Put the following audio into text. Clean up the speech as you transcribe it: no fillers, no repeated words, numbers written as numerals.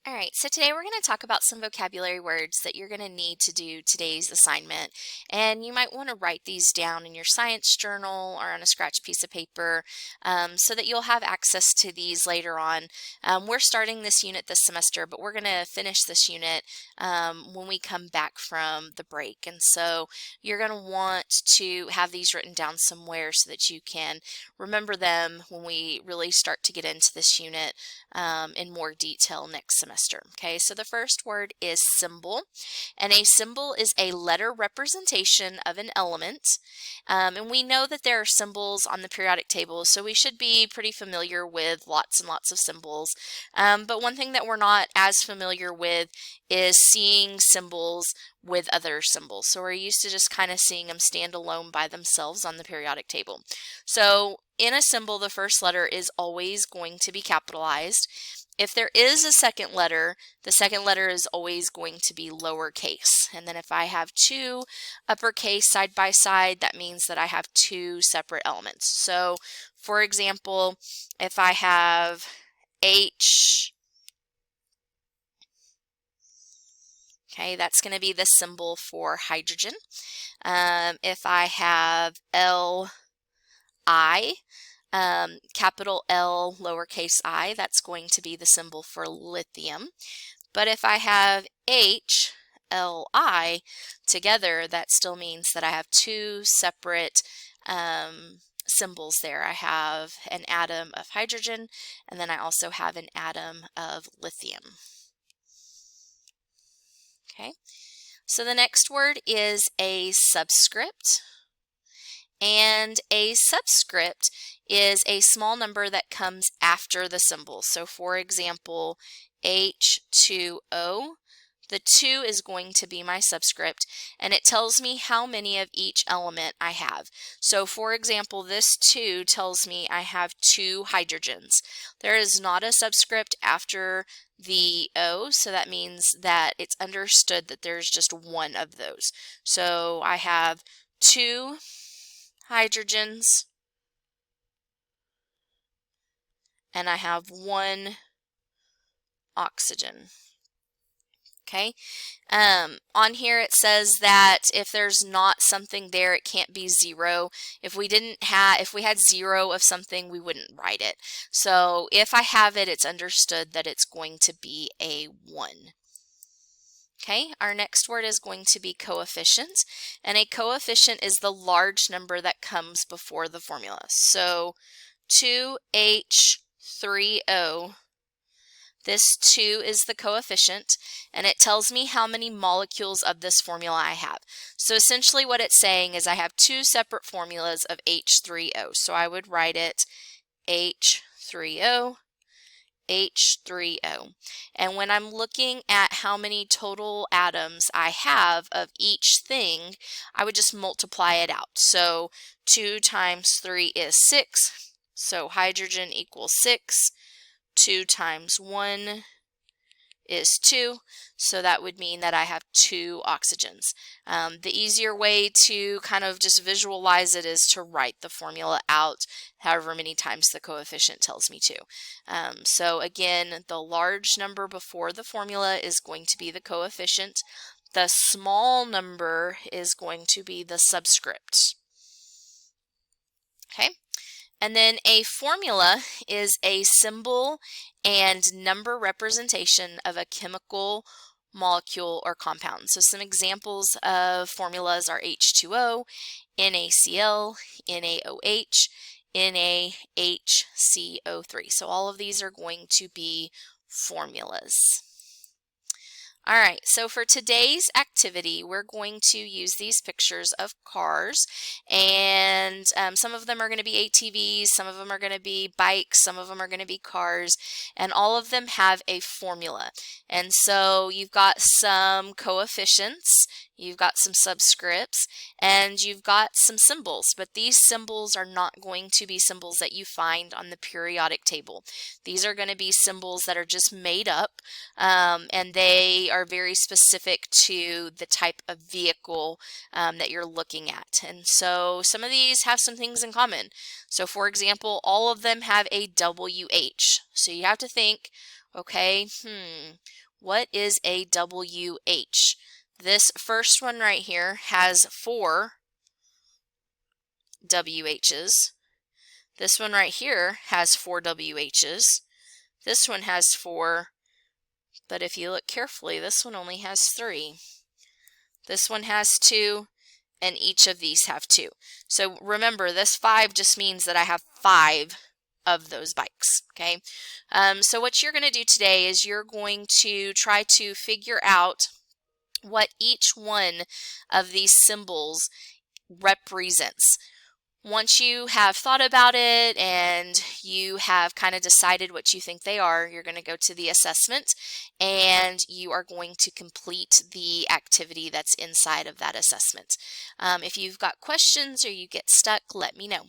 All right, so today we're going to talk about some vocabulary words that you're going to need to do today's assignment. And you might want to write these down in your science journal or on a scratch piece of paper so that you'll have access to these later on. We're starting this unit this semester, but we're going to finish this unit when we come back from the break. And so you're going to want to have these written down somewhere so that you can remember them when we really start to get into this unit in more detail next semester. Okay, so the first word is symbol, and a symbol is a letter representation of an element. And we know that there are symbols on the periodic table, so we should be pretty familiar with lots and lots of symbols. But one thing that we're not as familiar with is seeing symbols with other symbols. So we're used to just kind of seeing them stand alone by themselves on the periodic table. So in a symbol, the first letter is always going to be capitalized. If there is a second letter, the second letter is always going to be lowercase. And then if I have two uppercase side by side, that means that I have two separate elements. So for example, if I have H, okay, that's going to be the symbol for hydrogen. If I have L, I, capital L, lowercase I, that's going to be the symbol for lithium. But if I have H, L, I together, that still means that I have two separate symbols there. I have an atom of hydrogen, and then I also have an atom of lithium. Okay, so the next word is a subscript. And a subscript is a small number that comes after the symbol. So for example, H2O, the 2 is going to be my subscript, and it tells me how many of each element I have. So for example, this 2 tells me I have 2 hydrogens. There is not a subscript after the O, so that means that it's understood that there's just one of those. So I have 2 hydrogens, and I have 1 oxygen. Okay, on here it says that if there's not something there, it can't be 0. If we had 0 of something, we wouldn't write it. So if I have it, it's understood that it's going to be a 1. Okay, our next word is going to be coefficient, and a coefficient is the large number that comes before the formula. So 2H3O, this 2 is the coefficient, and it tells me how many molecules of this formula I have. So essentially what it's saying is I have 2 separate formulas of H3O. So I would write it H3O, H3O. And when I'm looking at how many total atoms I have of each thing, I would just multiply it out. So 2 times 3 is 6. So hydrogen equals 6. 2 times 1 is 2. So that would mean that I have 2 oxygens. The easier way to kind of just visualize it is to write the formula out however many times the coefficient tells me to. So again, the large number before the formula is going to be the coefficient. The small number is going to be the subscript. Okay. And then a formula is a symbol and number representation of a chemical, molecule, or compound. So some examples of formulas are H2O, NaCl, NaOH, NaHCO3. So all of these are going to be formulas. All right, so for today's activity, we're going to use these pictures of cars, and some of them are going to be ATVs, some of them are going to be bikes, some of them are going to be cars, and all of them have a formula. And so you've got some coefficients, you've got some subscripts, and you've got some symbols, but these symbols are not going to be symbols that you find on the periodic table. These are going to be symbols that are just made up, and they are very specific to the type of vehicle that you're looking at. And so some of these have some things in common. So for example, all of them have a WH. So you have to think, Okay, what is a WH? This first one right here has 4 WHs. This one right here has 4 WHs. This one has 4, but if you look carefully, this one only has 3. This one has 2, and each of these have 2. So remember, this 5 just means that I have 5 of those bikes, okay? So what you're going to do today is you're going to try to figure out what each one of these symbols represents. Once you have thought about it and you have kind of decided what you think they are, you're going to go to the assessment and you are going to complete the activity that's inside of that assessment. If you've got questions or you get stuck, let me know.